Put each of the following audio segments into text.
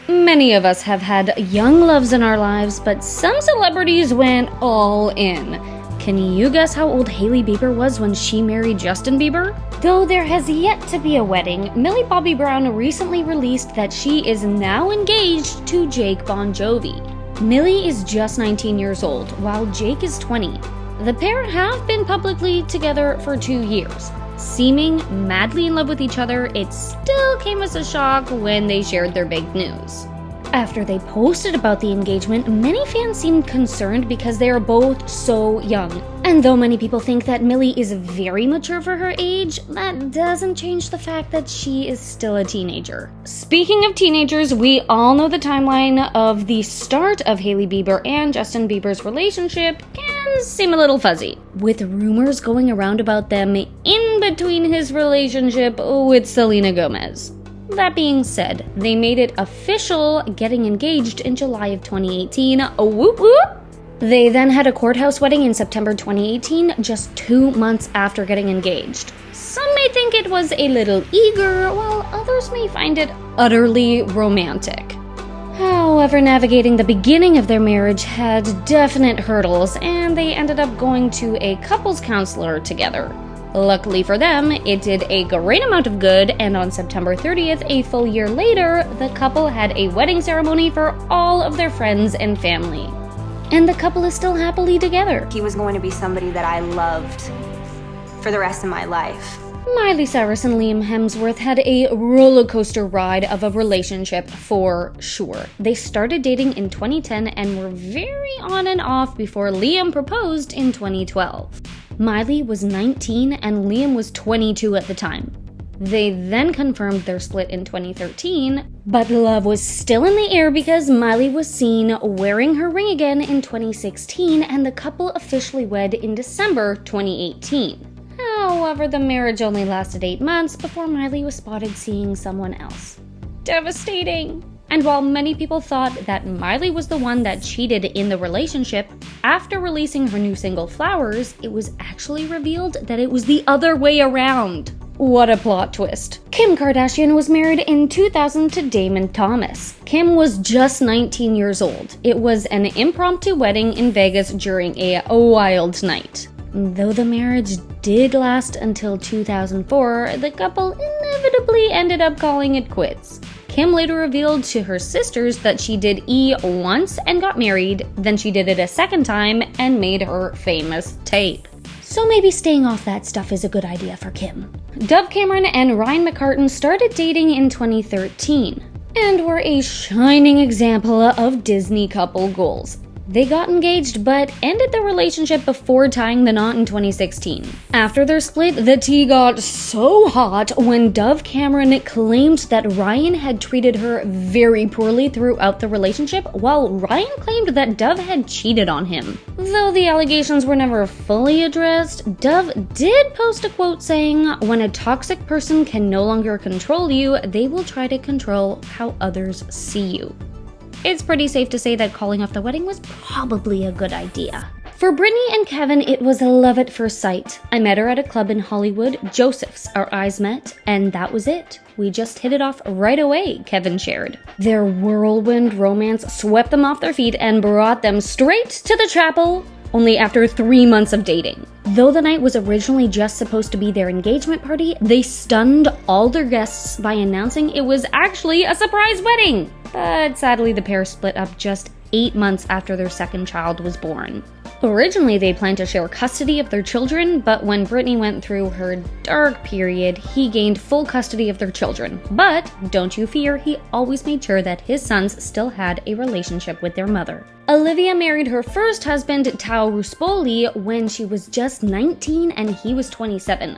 Many of us have had young loves in our lives, but some celebrities went all in. Can you guess how old Hailey Beiber was when she married Justin Bieber? Though there has yet to be a wedding, Millie Bobbie Brown recently released that she is now engaged to Jake Bon Jovi. Millie is just 19 years old, while Jake is 20. The pair have been publicly together for 2 years. Seeming madly in love with each other, it still came as a shock when they shared their big news. After they posted about the engagement, many fans seemed concerned because they are both so young. And though many people think that Millie is very mature for her age, that doesn't change the fact that she is still a teenager. Speaking of teenagers, we all know the timeline of the start of Hailey Bieber and Justin Bieber's relationship can seem a little fuzzy, with rumors going around about them in between his relationship with Selena Gomez. That being said, they made it official, getting engaged in July of 2018. Whoop whoop! They then had a courthouse wedding in September 2018, just 2 months after getting engaged. Some may think it was a little eager, while others may find it utterly romantic. However, navigating the beginning of their marriage had definite hurdles, and they ended up going to a couples counselor together. Luckily for them, it did a great amount of good, and on September 30th, a full year later, the couple had a wedding ceremony for all of their friends and family. And the couple is still happily together. He was going to be somebody that I loved for the rest of my life. Miley Cyrus and Liam Hemsworth had a roller coaster ride of a relationship for sure. They started dating in 2010 and were very on and off before Liam proposed in 2012. Miley was 19 and Liam was 22 at the time. They then confirmed their split in 2013, but love was still in the air because Miley was seen wearing her ring again in 2016 and the couple officially wed in December 2018. However, the marriage only lasted 8 months before Miley was spotted seeing someone else. Devastating! And while many people thought that Miley was the one that cheated in the relationship, after releasing her new single Flowers, it was actually revealed that it was the other way around. What a plot twist. Kim Kardashian was married in 2000 to Damon Thomas. Kim was just 19 years old. It was an impromptu wedding in Vegas during a wild night. Though the marriage did last until 2004, the couple inevitably ended up calling it quits. Kim later revealed to her sisters that she did E once and got married, then she did it a second time and made her famous tape. So maybe staying off that stuff is a good idea for Kim. Dove Cameron and Ryan McCartan started dating in 2013 and were a shining example of Disney couple goals. They got engaged but ended the relationship before tying the knot in 2016. After their split, the tea got so hot when Dove Cameron claimed that Ryan had treated her very poorly throughout the relationship, while Ryan claimed that Dove had cheated on him. Though the allegations were never fully addressed, Dove did post a quote saying, "When a toxic person can no longer control you, they will try to control how others see you." It's pretty safe to say that calling off the wedding was probably a good idea. For Britney and Kevin, it was love at first sight. I met her at a club in Hollywood, Joseph's. Our eyes met, and that was it. We just hit it off right away, Kevin shared. Their whirlwind romance swept them off their feet and brought them straight to the chapel, only after 3 months of dating. Though the night was originally just supposed to be their engagement party, they stunned all their guests by announcing it was actually a surprise wedding. But sadly, the pair split up just 8 months after their second child was born. Originally, they planned to share custody of their children, but when Britney went through her dark period, he gained full custody of their children. But don't you fear, he always made sure that his sons still had a relationship with their mother. Olivia married her first husband, Tao Ruspoli, when she was just 19 and he was 27.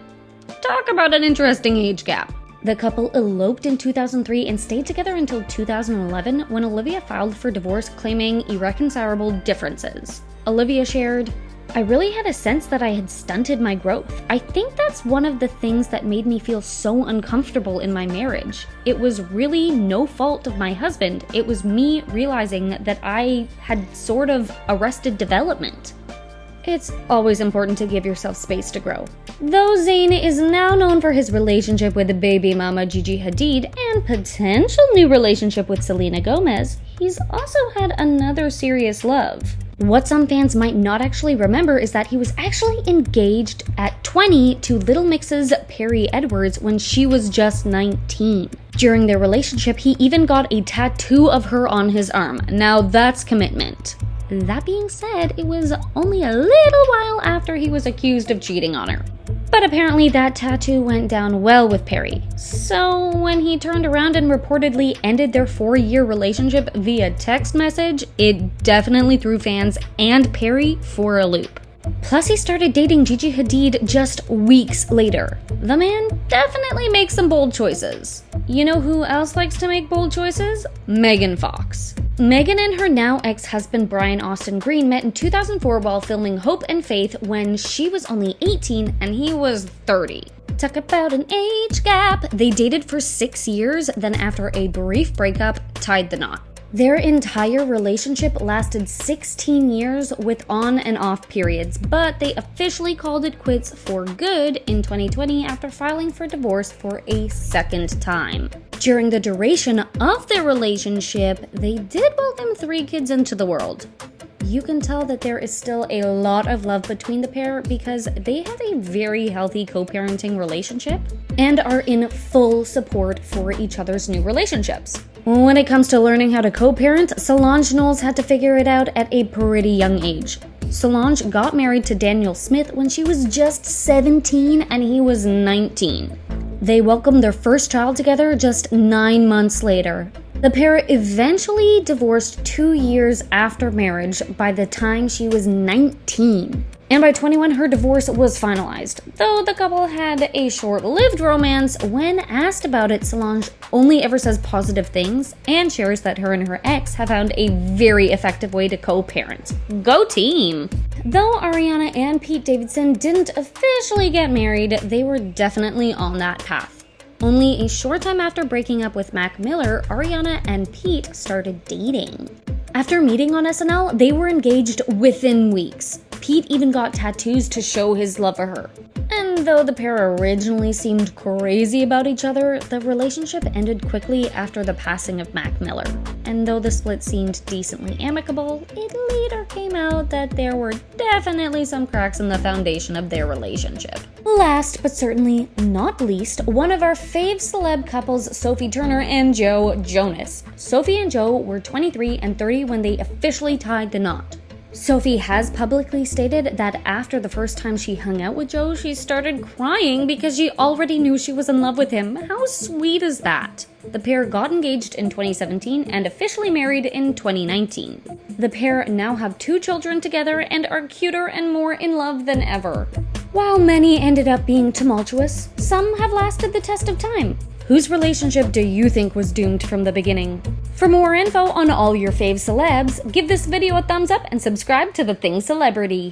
Talk about an interesting age gap. The couple eloped in 2003 and stayed together until 2011 when Olivia filed for divorce claiming irreconcilable differences. Olivia shared, "I really had a sense that I had stunted my growth. I think that's one of the things that made me feel so uncomfortable in my marriage. It was really no fault of my husband. It was me realizing that I had sort of arrested development." It's always important to give yourself space to grow. Though Zayn is now known for his relationship with baby mama Gigi Hadid and potential new relationship with Selena Gomez, he's also had another serious love. What some fans might not actually remember is that he was actually engaged at 20 to Little Mix's Perrie Edwards when she was just 19. During their relationship, he even got a tattoo of her on his arm. Now that's commitment. That being said, it was only a little while after he was accused of cheating on her. But apparently that tattoo went down well with Perrie. So when he turned around and reportedly ended their 4-year relationship via text message, it definitely threw fans and Perrie for a loop. Plus, he started dating Gigi Hadid just weeks later. The man definitely makes some bold choices. You know who else likes to make bold choices? Megan Fox. Megan and her now ex-husband Brian Austin Green met in 2004 while filming Hope and Faith when she was only 18 and he was 30. Talk about an age gap. They dated for 6 years, then after a brief breakup, tied the knot. Their entire relationship lasted 16 years with on and off periods, but they officially called it quits for good in 2020 after filing for divorce for a second time. During the duration of their relationship, they did welcome 3 kids into the world. You can tell that there is still a lot of love between the pair because they have a very healthy co-parenting relationship and are in full support for each other's new relationships. When it comes to learning how to co-parent, Solange Knowles had to figure it out at a pretty young age. Solange got married to Daniel Smith when she was just 17 and he was 19. They welcomed their first child together just 9 months later. The pair eventually divorced 2 years after marriage by the time she was 19. And by 21, her divorce was finalized. Though the couple had a short-lived romance, when asked about it, Solange only ever says positive things and shares that her and her ex have found a very effective way to co-parent. Go team! Though Arianna and Pete Davidson didn't officially get married, they were definitely on that path. Only a short time after breaking up with Mac Miller, Arianna and Pete started dating. After meeting on SNL, they were engaged within weeks. Pete even got tattoos to show his love for her. And though the pair originally seemed crazy about each other, the relationship ended quickly after the passing of Mac Miller. And though the split seemed decently amicable, it later came out that there were definitely some cracks in the foundation of their relationship. Last but certainly not least, one of our fave celeb couples, Sophie Turner and Joe Jonas. Sophie and Joe were 23 and 30 when they officially tied the knot. Sophie has publicly stated that after the first time she hung out with Joe, she started crying because she already knew she was in love with him. How sweet is that? The pair got engaged in 2017 and officially married in 2019. The pair now have 2 children together and are cuter and more in love than ever. While many ended up being tumultuous, some have lasted the test of time. Whose relationship do you think was doomed from the beginning? For more info on all your fave celebs, give this video a thumbs up and subscribe to The Thing Celebrity.